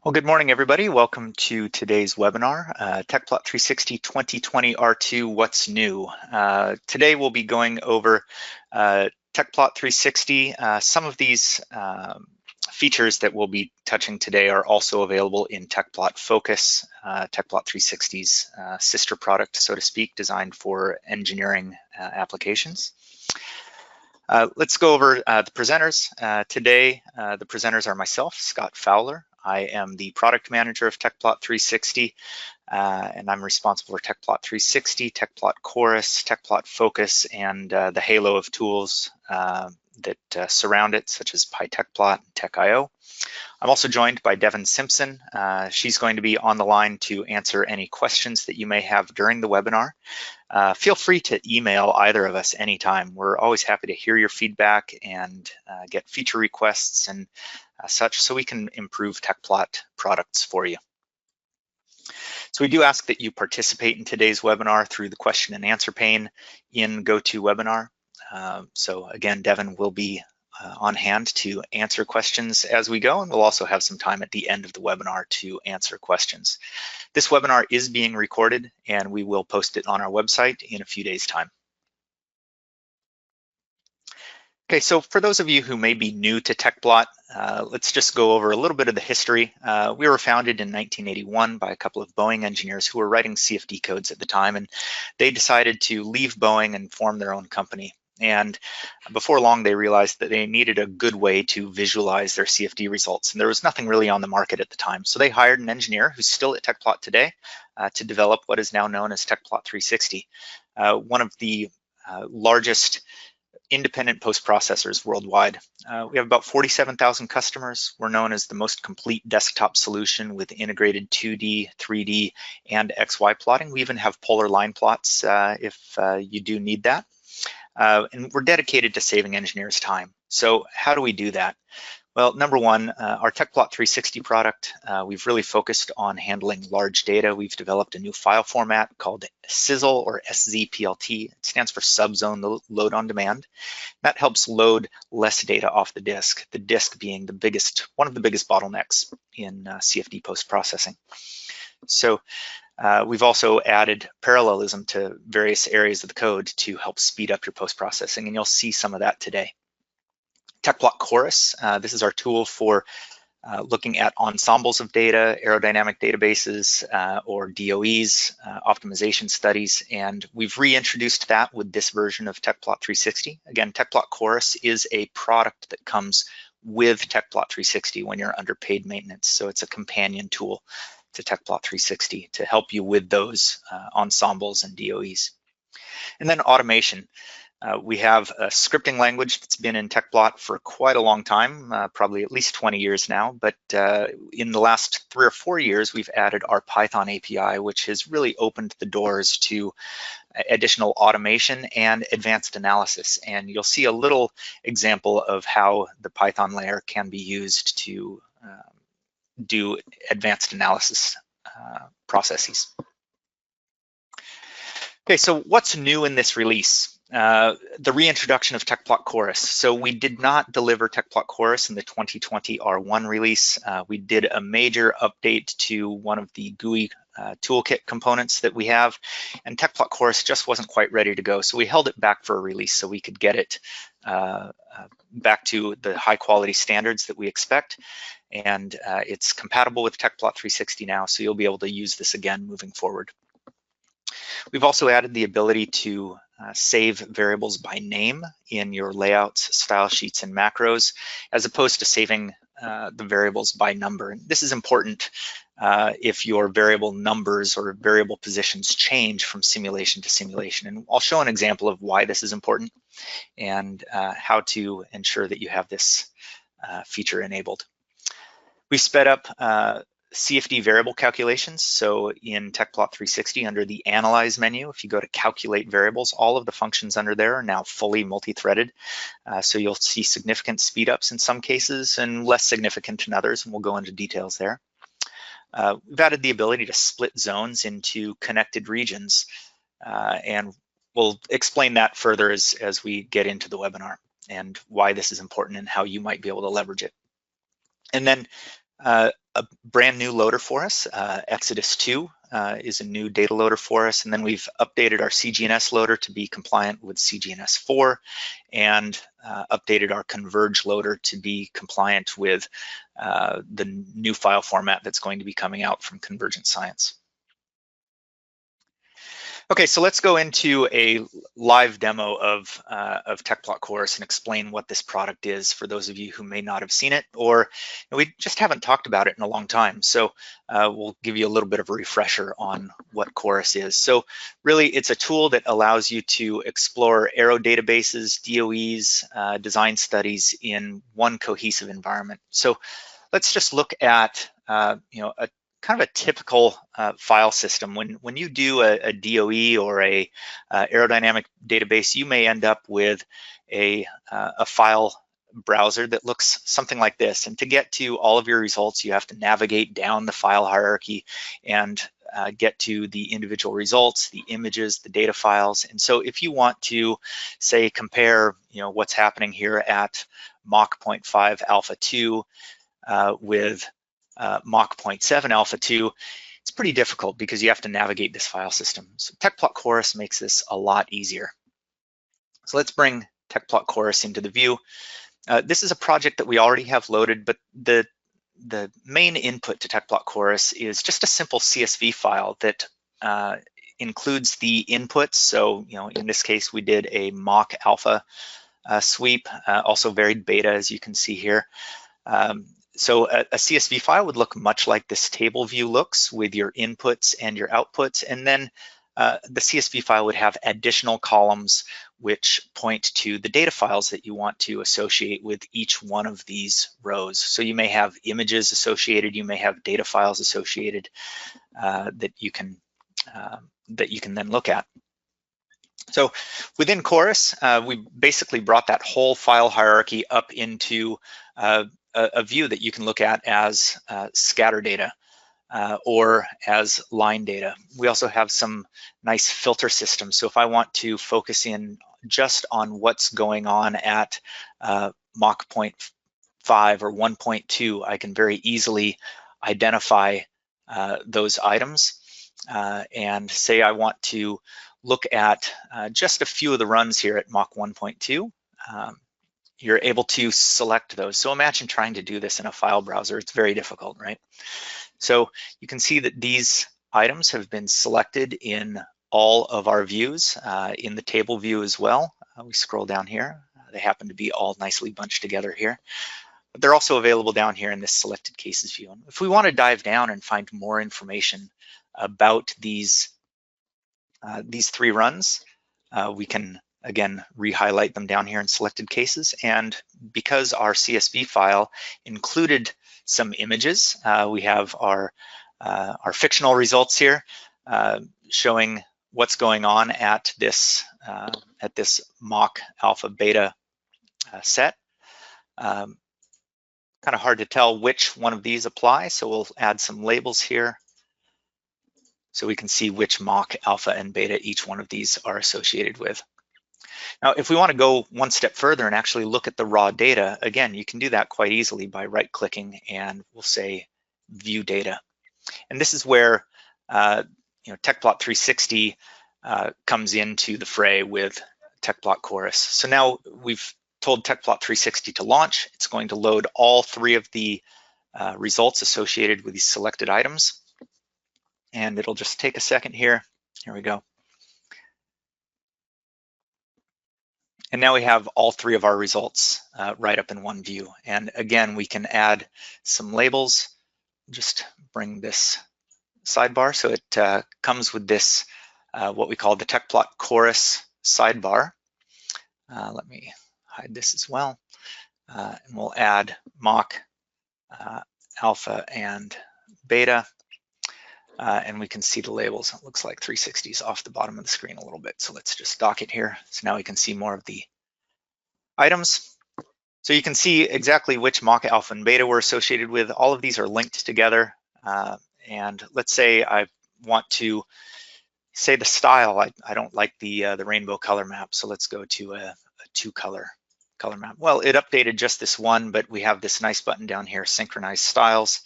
Well, good morning, everybody. Welcome to today's webinar, Tecplot 360 2020 R2, What's New? Today we'll be going over Tecplot 360. Some of these features that we'll be touching today are also available in Tecplot Focus, Tecplot 360's sister product, so to speak, designed for engineering applications. Let's go over the presenters. Today, the presenters are myself, Scott Fowler. I am the product manager of Tecplot 360, and I'm responsible for Tecplot 360, Tecplot Chorus, Tecplot Focus, and the halo of tools that surround it, such as PyTecplot and Tech.io. I'm also joined by Devin Simpson. She's going to be on the line to answer any questions that you may have during the webinar. Feel free to email either of us anytime. We're always happy to hear your feedback and get feature requests and such, so we can improve Tecplot products for you. So we do ask that you participate in today's webinar through the question and answer pane in GoToWebinar. So again, Devin will be on hand to answer questions as we go, and we'll also have some time at the end of the webinar to answer questions. This webinar is being recorded, and we will post it on our website in a few days' time. Okay, so for those of you who may be new to Tecplot, let's just go over a little bit of the history. We were founded in 1981 by a couple of Boeing engineers who were writing CFD codes at the time, and they decided to leave Boeing and form their own company. And before long, they realized that they needed a good way to visualize their CFD results, and there was nothing really on the market at the time. So they hired an engineer who's still at Tecplot today to develop what is now known as Tecplot 360, one of the largest independent post-processors worldwide. We have about 47,000 customers. We're known as the most complete desktop solution with integrated 2D, 3D, and XY plotting. We even have polar line plots if you do need that. And we're dedicated to saving engineers time. So how do we do that? Well, number one, our Tecplot 360 product, we've really focused on handling large data. We've developed a new file format called SZPLT, or SZPLT. It stands for Subzone Load on Demand. That helps load less data off the disk being one of the biggest bottlenecks in CFD post-processing. So we've also added parallelism to various areas of the code to help speed up your post-processing, and you'll see some of that today. Tecplot Chorus, this is our tool for looking at ensembles of data, aerodynamic databases, or DOEs, optimization studies, and we've reintroduced that with this version of Tecplot 360. Again, Tecplot Chorus is a product that comes with Tecplot 360 when you're under paid maintenance, so it's a companion tool to Tecplot 360 to help you with those ensembles and DOEs. And then automation. We have a scripting language that's been in Tecplot for quite a long time, probably at least 20 years now, but in the last 3 or 4 years, we've added our Python API, which has really opened the doors to additional automation and advanced analysis. And you'll see a little example of how the Python layer can be used to do advanced analysis processes. Okay, so what's new in this release? The reintroduction of Tecplot Chorus. So we did not deliver Tecplot Chorus in the 2020 R1 release. We did a major update to one of the GUI toolkit components that we have, and Tecplot Chorus just wasn't quite ready to go. So we held it back for a release so we could get it back to the high quality standards that we expect. And it's compatible with Tecplot 360 now, so you'll be able to use this again moving forward. We've also added the ability to save variables by name in your layouts, style sheets, and macros, as opposed to saving the variables by number. And this is important if your variable numbers or variable positions change from simulation to simulation. And I'll show an example of why this is important and how to ensure that you have this feature enabled. We sped up CFD variable calculations. So in Tecplot 360, under the Analyze menu, if you go to Calculate Variables, all of the functions under there are now fully multi-threaded. So you'll see significant speedups in some cases and less significant in others, and we'll go into details there. We've added the ability to split zones into connected regions, and we'll explain that further as we get into the webinar and why this is important and how you might be able to leverage it. And then a a brand new loader for us. Exodus 2 is a new data loader for us, and then we've updated our CGNS loader to be compliant with CGNS 4, and updated our CONVERGE loader to be compliant with the new file format that's going to be coming out from Convergent Science. Okay, so let's go into a live demo of Tecplot Chorus and explain what this product is for those of you who may not have seen it, or we just haven't talked about it in a long time. So we'll give you a little bit of a refresher on what Chorus is. So really, it's a tool that allows you to explore Arrow databases, DOEs, design studies in one cohesive environment. So let's just look at a kind of a typical file system. When you do a DOE or a aerodynamic database, you may end up with a file browser that looks something like this. And to get to all of your results, you have to navigate down the file hierarchy and get to the individual results, the images, the data files. And so if you want to, say, compare what's happening here at Mach 0.5 alpha 2 with Mach 0.7 alpha 2, it's pretty difficult because you have to navigate this file system. So Tecplot Chorus makes this a lot easier. So let's bring Tecplot Chorus into the view. This is a project that we already have loaded, but the main input to Tecplot Chorus is just a simple CSV file that includes the inputs. So in this case, we did a Mach alpha sweep, also varied beta, as you can see here. So a CSV file would look much like this table view looks, with your inputs and your outputs. And then the CSV file would have additional columns which point to the data files that you want to associate with each one of these rows. So you may have images associated, you may have data files associated that you can then look at. So within Chorus, we basically brought that whole file hierarchy up into a view that you can look at as scatter data or as line data. We also have some nice filter systems. So if I want to focus in just on what's going on at Mach 0.5 or 1.2, I can very easily identify those items and say I want to look at just a few of the runs here at Mach 1.2. You're able to select those. So imagine trying to do this in a file browser. It's very difficult, right? So you can see that these items have been selected in all of our views, in the table view as well. We scroll down here. They happen to be all nicely bunched together here. But they're also available down here in this selected cases view. And if we want to dive down and find more information about these three runs, we can again re-highlight them down here in selected cases. And because our CSV file included some images, we have our fictional results here showing what's going on at this Mach alpha beta set. Kind of hard to tell which one of these apply, so we'll add some labels here so we can see which Mach alpha and beta each one of these are associated with. Now, if we want to go one step further and actually look at the raw data, again, you can do that quite easily by right-clicking and we'll say View Data. And this is where Tecplot 360 comes into the fray with Tecplot Chorus. So now we've told Tecplot 360 to launch. It's going to load all three of the results associated with these selected items. And it'll just take a second here. Here we go. And now we have all three of our results right up in one view. And again, we can add some labels. Just bring this sidebar. So it comes with this, what we call the Tecplot Chorus sidebar. Let me hide this as well. And we'll add Mach, alpha, and beta. And we can see the labels. It looks like 360 is off the bottom of the screen a little bit. So let's just dock it here. So now we can see more of the items. So you can see exactly which Mach alpha and beta we're associated with. All of these are linked together. And let's say I want to say the style. I don't like the rainbow color map. So let's go to a two-color color map. Well, it updated just this one, but we have this nice button down here, synchronize styles.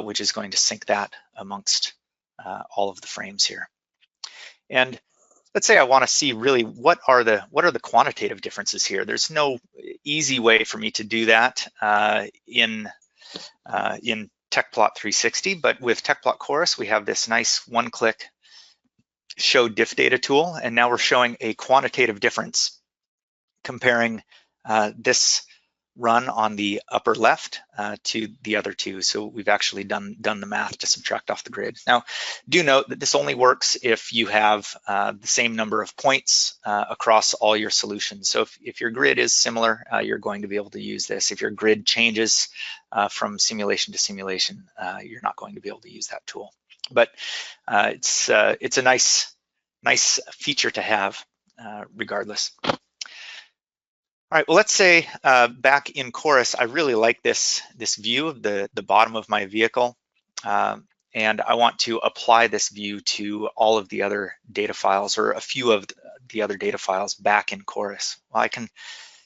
which is going to sync that amongst all of the frames here. And let's say I want to see really what are the quantitative differences here. There's no easy way for me to do that in Tecplot 360, but with Tecplot Chorus, we have this nice one-click show diff data tool, and now we're showing a quantitative difference comparing this run on the upper left to the other two. So we've actually done the math to subtract off the grid. Now, do note that this only works if you have the same number of points across all your solutions. So if your grid is similar, you're going to be able to use this. If your grid changes from simulation to simulation, you're not going to be able to use that tool. But it's a nice feature to have regardless. All right, well, let's say back in Chorus, I really like this view of the bottom of my vehicle, and I want to apply this view to all of the other data files, or a few of the other data files back in Chorus. Well, I can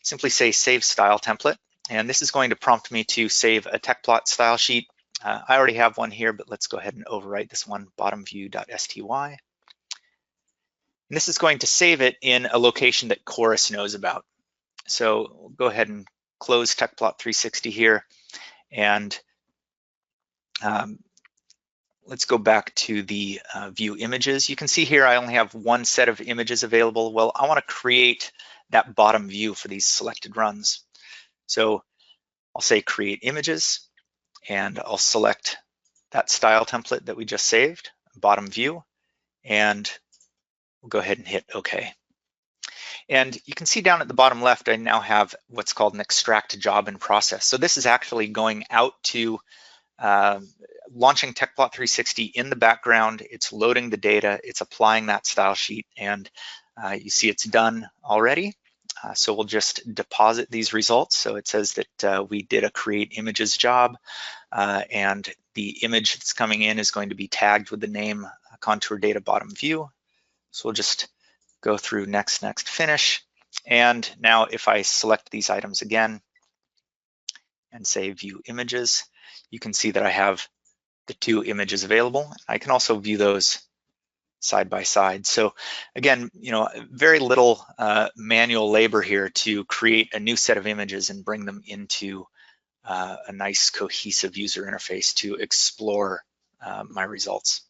simply say save style template, and this is going to prompt me to save a Tecplot style sheet. I already have one here, but let's go ahead and overwrite this one, bottom view.sty. And this is going to save it in a location that Chorus knows about. So we'll go ahead and close Tecplot 360 here, and let's go back to the view images. You can see here I only have one set of images available. Well, I want to create that bottom view for these selected runs. So I'll say create images, and I'll select that style template that we just saved, bottom view, and we'll go ahead and hit OK. And you can see down at the bottom left, I now have what's called an extract job in process. So this is actually going out to launching Tecplot 360 in the background. It's loading the data, it's applying that style sheet, and you see it's done already. So we'll just deposit these results. So it says that we did a create images job, and the image that's coming in is going to be tagged with the name contour data bottom view. So we'll just go through next, finish. And now if I select these items again and say view images, you can see that I have the two images available. I can also view those side by side. So again, very little manual labor here to create a new set of images and bring them into a nice cohesive user interface to explore my results.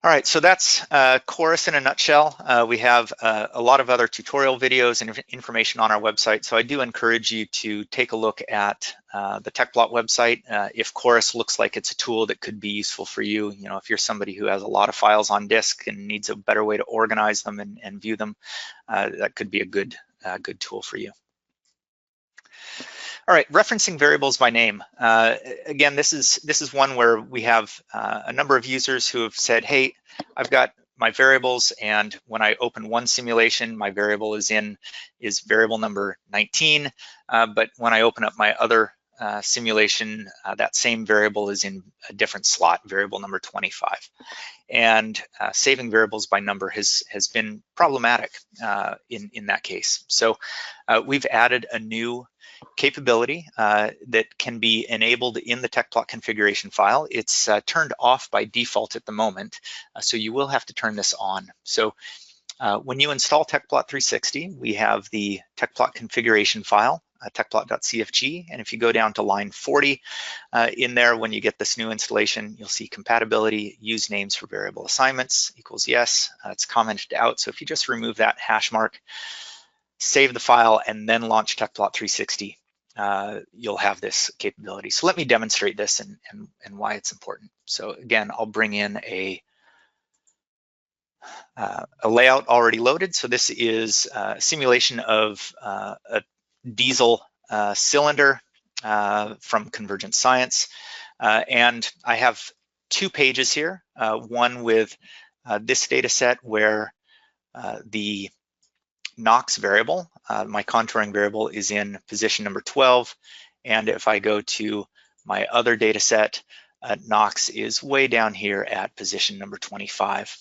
All right, so that's Chorus in a nutshell. We have a lot of other tutorial videos and information on our website, so I do encourage you to take a look at the Tecplot website. If Chorus looks like it's a tool that could be useful for you, if you're somebody who has a lot of files on disk and needs a better way to organize them and view them, that could be a good tool for you. All right, referencing variables by name. Again, this is one where we have a number of users who have said, hey, I've got my variables, and when I open one simulation, my variable is variable number 19, but when I open up my other simulation, that same variable is in a different slot, variable number 25. And saving variables by number has been problematic in that case. So we've added a new capability that can be enabled in the Tecplot configuration file. It's turned off by default at the moment, so you will have to turn this on. So when you install Tecplot 360, we have the Tecplot configuration file, Tecplot.cfg, and if you go down to line 40 in there, when you get this new installation, you'll see compatibility, use names for variable assignments equals yes. It's commented out, so if you just remove that hash mark, save the file, and then launch Tecplot 360, you'll have this capability. So let me demonstrate this and why it's important. So again, I'll bring in a layout already loaded. So this is a simulation of a diesel cylinder from Convergent Science. And I have two pages here, one with this data set where the Knox variable, my contouring variable, is in position number 12. And if I go to my other data set, Knox is way down here at position number 25.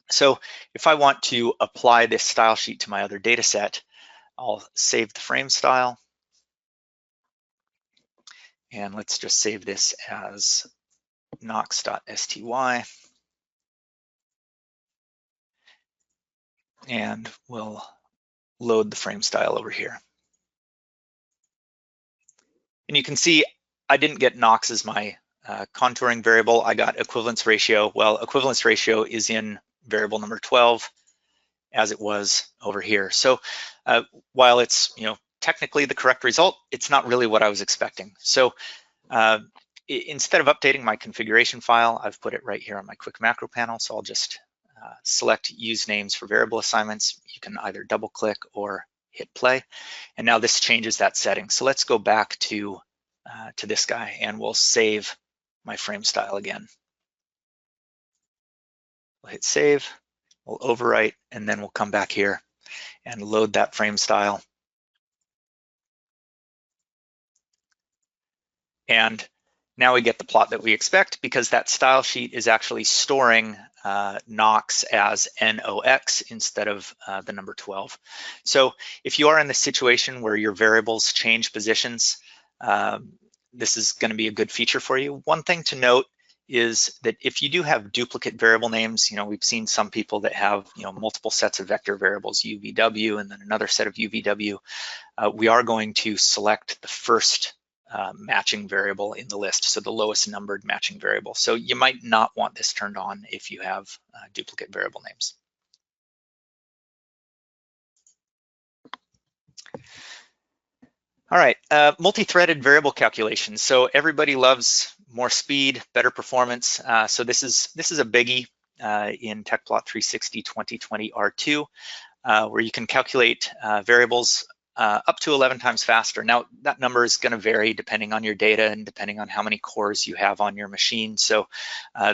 So if I want to apply this style sheet to my other data set, I'll save the frame style. And let's just save this as nox.sty. And we'll load the frame style over here. And you can see I didn't get nox as my contouring variable. I got equivalence ratio. Well, equivalence ratio is in variable number 12 as it was over here. So while it's technically the correct result, it's not really what I was expecting. So instead of updating my configuration file, I've put it right here on my quick macro panel. So I'll just select use names for variable assignments. You can either double click or hit play. And now this changes that setting. So let's go back to this guy and we'll save my frame style again. We'll hit save, we'll overwrite, and then we'll come back here and load that frame style. And now we get the plot that we expect because that style sheet is actually storing nox as NOx instead of the number 12. So if you are in the situation where your variables change positions, this is going to be a good feature for you. One thing to note is that if you do have duplicate variable names, we've seen some people that have multiple sets of vector variables, UVW, and then another set of UVW. We are going to select the first matching variable in the list, so the lowest numbered matching variable. So you might not want this turned on if you have duplicate variable names. All right, multi-threaded variable calculations. So everybody loves more speed, better performance. So this is a biggie in Tecplot 360 2020 R2, where you can calculate variables up to 11 times faster. Now, that number is going to vary depending on your data and depending on how many cores you have on your machine. So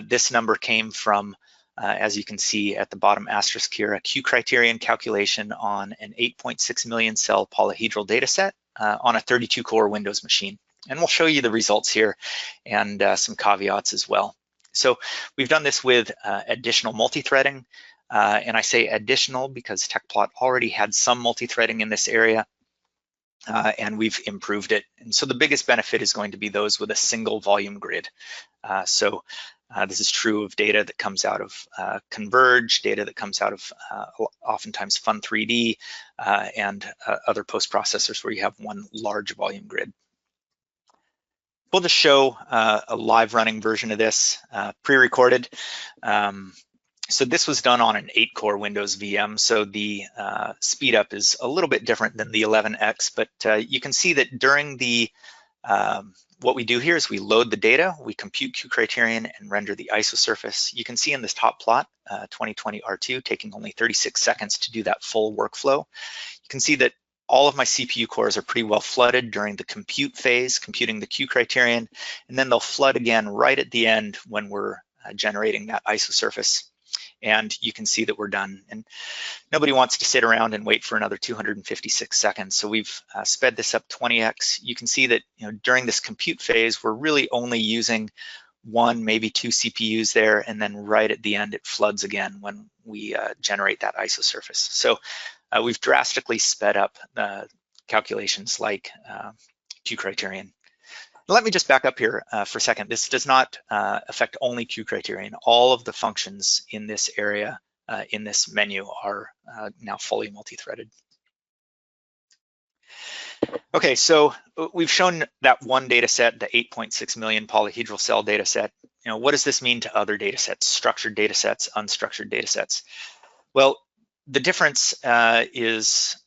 this number came from, as you can see at the bottom asterisk here, a Q criterion calculation on an 8.6 million cell polyhedral data set on a 32 core Windows machine. And we'll show you the results here and some caveats as well. So we've done this with additional multi-threading. And I say additional because Tecplot already had some multi-threading in this area, and we've improved it. And so the biggest benefit is going to be those with a single volume grid. This is true of data that comes out of CONVERGE, data that comes out of oftentimes Fun3D, and other post-processors where you have one large volume grid. We'll just show a live running version of this, pre-recorded. So this was done on an 8-core Windows VM, so the speed up is a little bit different than the 11x, but you can see that during the, what we do here is we load the data, we compute Q criterion and render the isosurface. You can see in this top plot, 2020 R2 taking only 36 seconds to do that full workflow. You can see that all of my CPU cores are pretty well flooded during the compute phase, computing the Q criterion, and then they'll flood again right at the end when we're generating that isosurface. And you can see that we're done. And nobody wants to sit around and wait for another 256 seconds. So we've sped this up 20x. You can see that during this compute phase, we're really only using one, maybe two CPUs there, and then right at the end, it floods again when we generate that isosurface. So we've drastically sped up calculations like Q criterion. Let me just back up here for a second. This does not affect only Q criterion. All of the functions in this area, in this menu, are now fully multi-threaded. Okay, so we've shown that one data set, the 8.6 million polyhedral cell data set. What does this mean to other data sets, structured data sets, unstructured data sets? Well, the difference is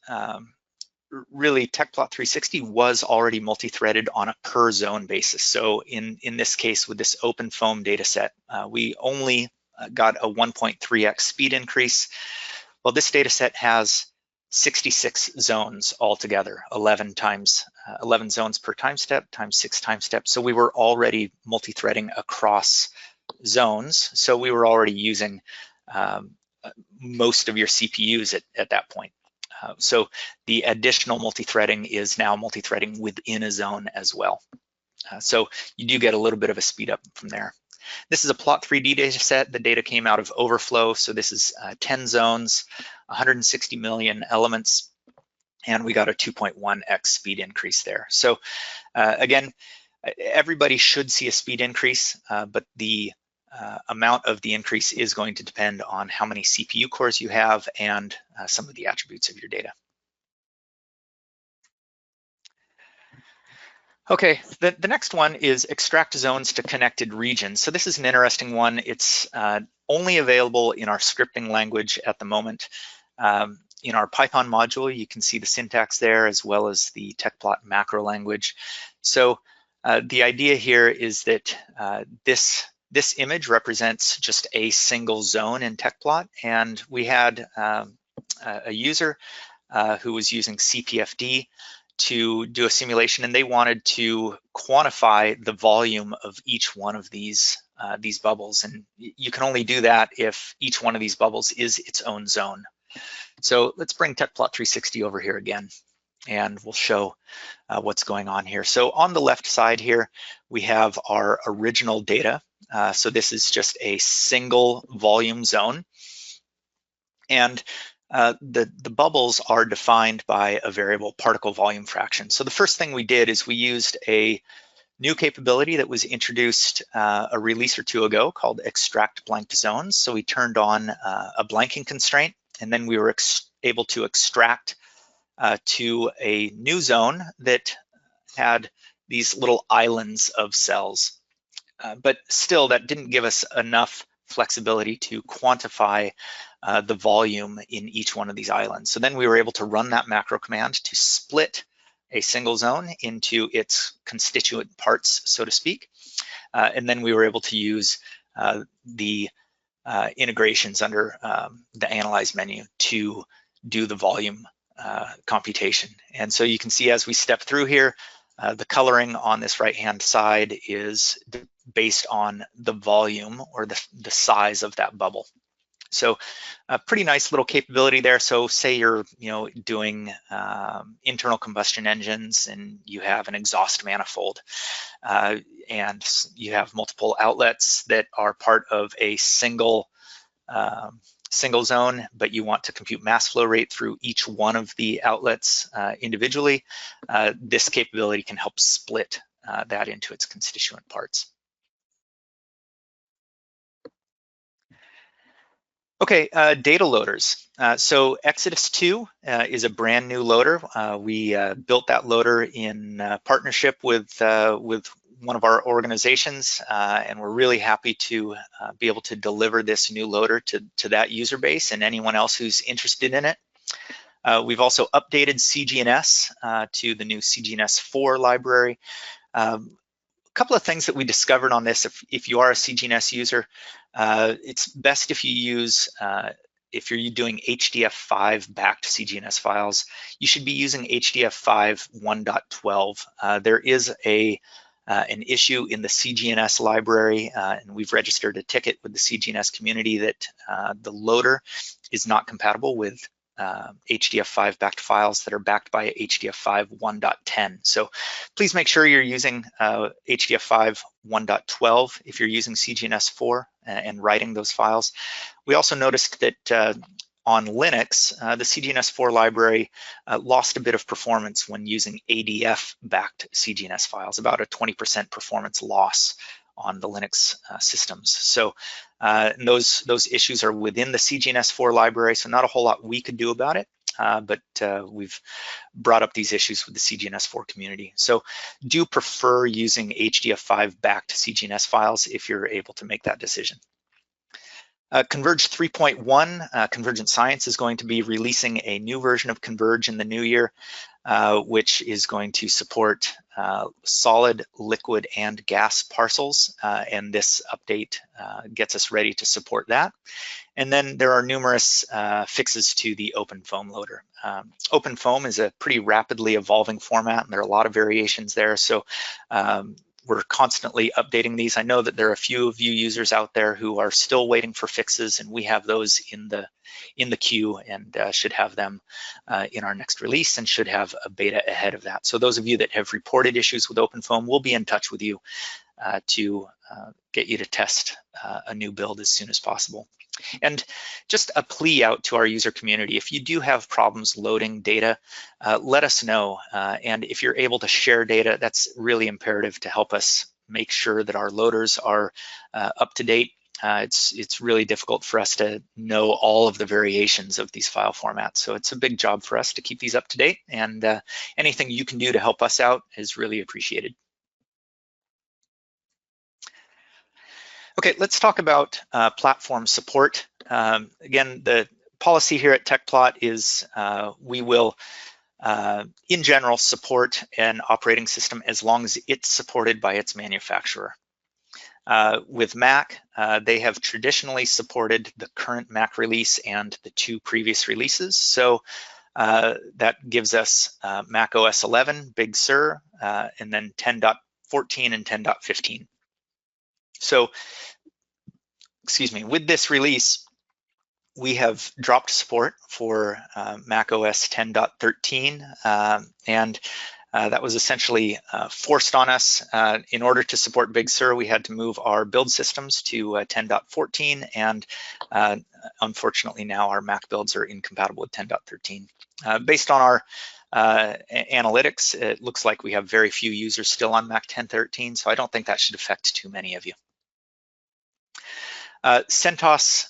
really Tecplot 360 was already multi-threaded on a per zone basis. So in this case, with this OpenFOAM data set, we only got a 1.3x speed increase. Well, this data set has 66 zones altogether, 11 zones per time step times 6 time steps. So we were already multi-threading across zones. So we were already using most of your CPUs at that point. So the additional multi-threading is now multi-threading within a zone as well. So you do get a little bit of a speed up from there. This is a Plot3D data set. The data came out of overflow. So this is 10 zones, 160 million elements, and we got a 2.1x speed increase there. So again, everybody should see a speed increase, but the amount of the increase is going to depend on how many CPU cores you have and some of the attributes of your data. Okay, the next one is extract zones to connected regions. So this is an interesting one. It's only available in our scripting language at the moment. In our Python module, you can see the syntax there as well as the Tecplot macro language. So the idea here is that this image represents just a single zone in Tecplot, and we had a user who was using CPFD to do a simulation, and they wanted to quantify the volume of each one of these bubbles. And you can only do that if each one of these bubbles is its own zone. So let's bring Tecplot 360 over here again, and we'll show what's going on here. So on the left side here, we have our original data. So this is just a single volume zone. And the bubbles are defined by a variable particle volume fraction. So the first thing we did is we used a new capability that was introduced a release or two ago called extract blanked zones. So we turned on a blanking constraint, and then we were able to extract to a new zone that had these little islands of cells. But still, that didn't give us enough flexibility to quantify the volume in each one of these islands. So then we were able to run that macro command to split a single zone into its constituent parts, so to speak. And then we were able to use the integrations under the Analyze menu to do the volume computation. And so you can see as we step through here, the coloring on this right-hand side is based on the volume or the size of that bubble. So a pretty nice little capability there. So say you're doing internal combustion engines and you have an exhaust manifold and you have multiple outlets that are part of a single zone, but you want to compute mass flow rate through each one of the outlets individually. This capability can help split that into its constituent parts. Okay, data loaders. So Exodus 2 is a brand new loader. We built that loader in partnership with one of our organizations, and we're really happy to be able to deliver this new loader to that user base and anyone else who's interested in it. We've also updated CGNS to the new CGNS 4 library. A couple of things that we discovered on this, if you are a CGNS user, it's best if you use, if you're doing HDF5 backed CGNS files, you should be using HDF5 1.12. There is an issue in the CGNS library, and we've registered a ticket with the CGNS community that the loader is not compatible with HDF5 backed files that are backed by HDF5 1.10. So please make sure you're using HDF5 1.12 if you're using CGNS 4 and writing those files. We also noticed that on Linux, the CGNS 4 library lost a bit of performance when using ADF backed CGNS files, about a 20% performance loss on the Linux systems. So those issues are within the CGNS 4 library, so not a whole lot we could do about it, but we've brought up these issues with the CGNS 4 community. So do prefer using HDF5 backed CGNS files if you're able to make that decision. CONVERGE 3.1, Convergent Science is going to be releasing a new version of CONVERGE in the new year, which is going to support solid, liquid, and gas parcels, and this update gets us ready to support that. And then there are numerous fixes to the OpenFOAM loader. OpenFOAM is a pretty rapidly evolving format, and there are a lot of variations there, so we're constantly updating these. I know that there are a few of you users out there who are still waiting for fixes, and we have those in the queue and should have them in our next release and should have a beta ahead of that. So those of you that have reported issues with OpenFOAM, we'll be in touch with you to get you to test a new build as soon as possible. And just a plea out to our user community, if you do have problems loading data, let us know. And if you're able to share data, that's really imperative to help us make sure that our loaders are up to date. It's really difficult for us to know all of the variations of these file formats. So it's a big job for us to keep these up to date, and anything you can do to help us out is really appreciated. Okay, let's talk about platform support. Again, the policy here at Tecplot is we will, in general, support an operating system as long as it's supported by its manufacturer. With Mac, they have traditionally supported the current Mac release and the 2 previous releases. So that gives us Mac OS 11, Big Sur, and then 10.14 and 10.15. So, excuse me, with this release, we have dropped support for Mac OS 10.13, and that was essentially forced on us. In order to support Big Sur, we had to move our build systems to 10.14, and unfortunately now our Mac builds are incompatible with 10.13. Based on our analytics, it looks like we have very few users still on Mac 10.13, so I don't think that should affect too many of you. CentOS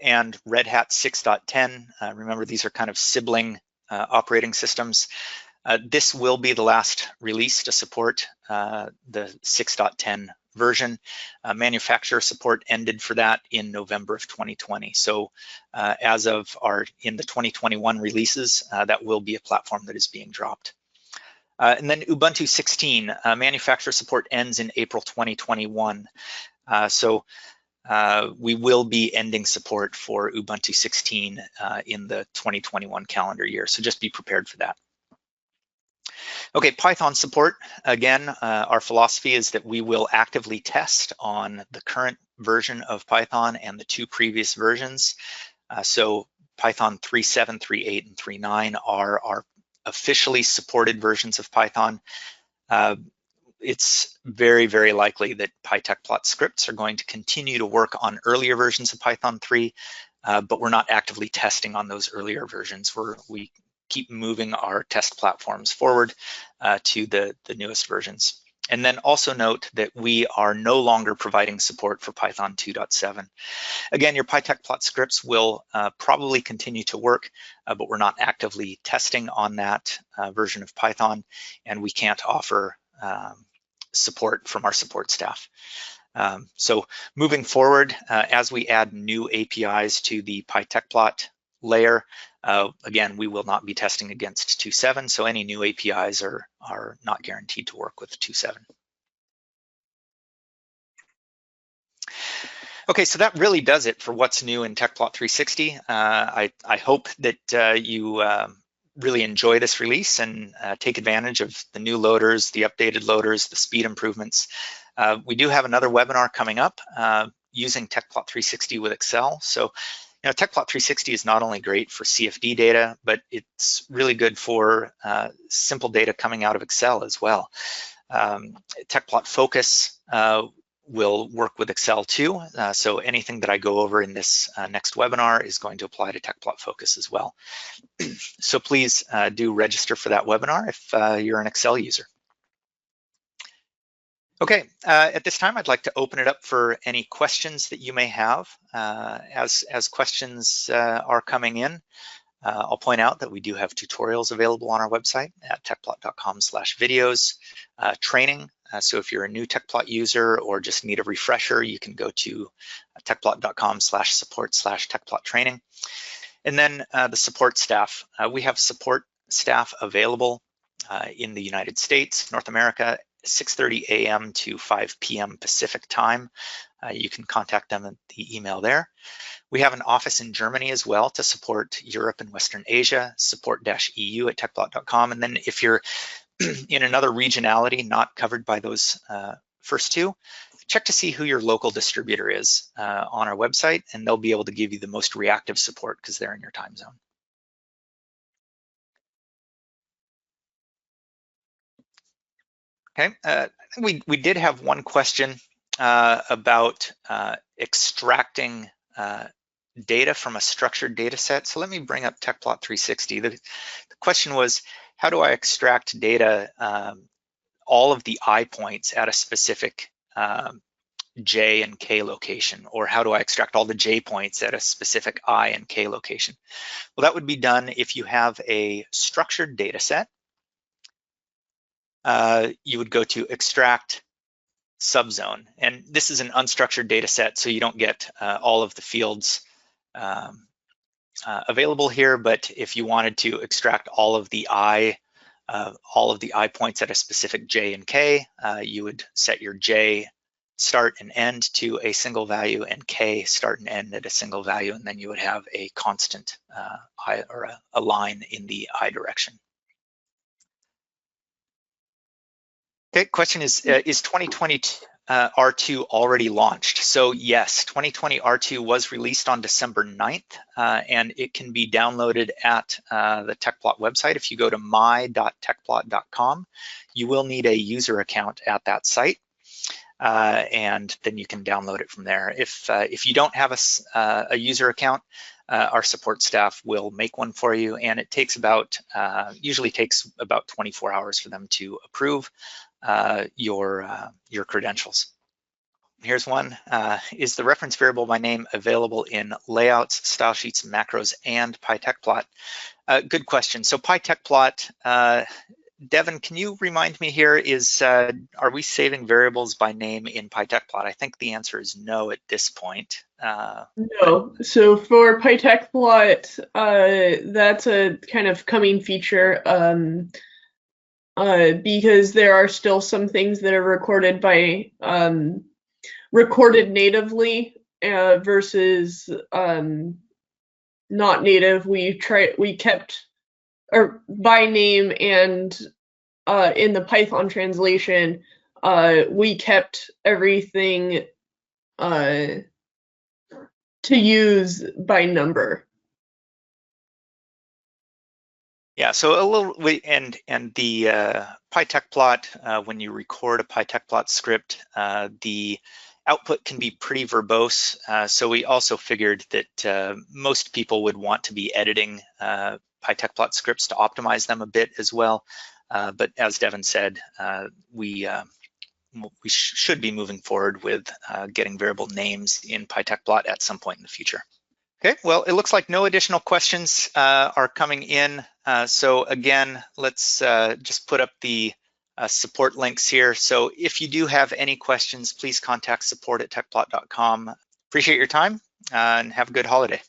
and Red Hat 6.10, remember these are kind of sibling operating systems. This will be the last release to support the 6.10 version. Manufacturer support ended for that in November of 2020. So as of in the 2021 releases, that will be a platform that is being dropped. And then Ubuntu 16, manufacturer support ends in April 2021. We will be ending support for Ubuntu 16 in the 2021 calendar year, so just be prepared for that. Okay, Python support. Again, our philosophy is that we will actively test on the current version of Python and the 2 previous versions. So Python 3.7, 3.8, and 3.9 are our officially supported versions of Python. It's very, very likely that PyTecplot scripts are going to continue to work on earlier versions of Python 3, but we're not actively testing on those earlier versions. We keep moving our test platforms forward to the newest versions. And then also note that we are no longer providing support for Python 2.7. Again, your PyTecplot scripts will probably continue to work, but we're not actively testing on that version of Python, and we can't offer support from our support staff. So moving forward, as we add new APIs to the PyTecplot layer, again, we will not be testing against 2.7, so any new APIs are not guaranteed to work with 2.7. Okay, so that really does it for what's new in Tecplot 360. I hope that you really enjoy this release and take advantage of the new loaders, the updated loaders, the speed improvements. We do have another webinar coming up using Tecplot 360 with Excel. So, Tecplot 360 is not only great for CFD data, but it's really good for simple data coming out of Excel as well. Tecplot Focus will work with Excel too. So anything that I go over in this next webinar is going to apply to Tecplot Focus as well. So please do register for that webinar if you're an Excel user. Okay, at this time, I'd like to open it up for any questions that you may have. As questions are coming in, I'll point out that we do have tutorials available on our website at tecplot.com/videos, training. So if you're a new Tecplot user or just need a refresher, you can go to tecplot.com/support/Tecplot training. And then the support staff. We have support staff available in the United States, North America, 6:30 a.m. to 5 p.m. Pacific time. You can contact them at the email there. We have an office in Germany as well to support Europe and Western Asia, support-EU at tecplot.com. And then if you're in another regionality not covered by those first two, check to see who your local distributor is on our website, and they'll be able to give you the most reactive support because they're in your time zone. Okay, we did have one question about extracting data from a structured data set. So let me bring up Tecplot 360. The question was, how do I extract data, all of the I points at a specific J and K location, or how do I extract all the J points at a specific I and K location? Well, that would be done if you have a structured data set. You would go to extract subzone, and this is an unstructured data set, so you don't get all of the fields available here. But if you wanted to extract all of the I points at a specific J and K, you would set your J start and end to a single value and K start and end at a single value, and then you would have a constant I, or a line in the I direction. Okay, question is 2020 R2 already launched? So yes, 2020 R2 was released on December 9th, and it can be downloaded at the Tecplot website. If you go to my.Tecplot.com, you will need a user account at that site, and then you can download it from there. If you don't have a user account, our support staff will make one for you, and it takes usually takes about 24 hours for them to approve your credentials. Here's one. Is the reference variable by name available in layouts, style sheets, macros, and PyTecplot? Good question. So PyTecplot, Devin, can you remind me here, are we saving variables by name in PyTecplot? I think the answer is no at this point. No. So for PyTecplot, that's a kind of coming feature. Because there are still some things that are recorded natively versus not native. We kept, or by name, and in the Python translation, we kept everything to use by number. Yeah, so a little, and the PyTecplot, when you record a PyTecplot script, the output can be pretty verbose. So we also figured that most people would want to be editing PyTecplot scripts to optimize them a bit as well. But as Devin said, we should be moving forward with getting variable names in PyTecplot at some point in the future. Okay, well, it looks like no additional questions are coming in. So again, let's just put up the support links here. So if you do have any questions, please contact support@Tecplot.com. Appreciate your time and have a good holiday.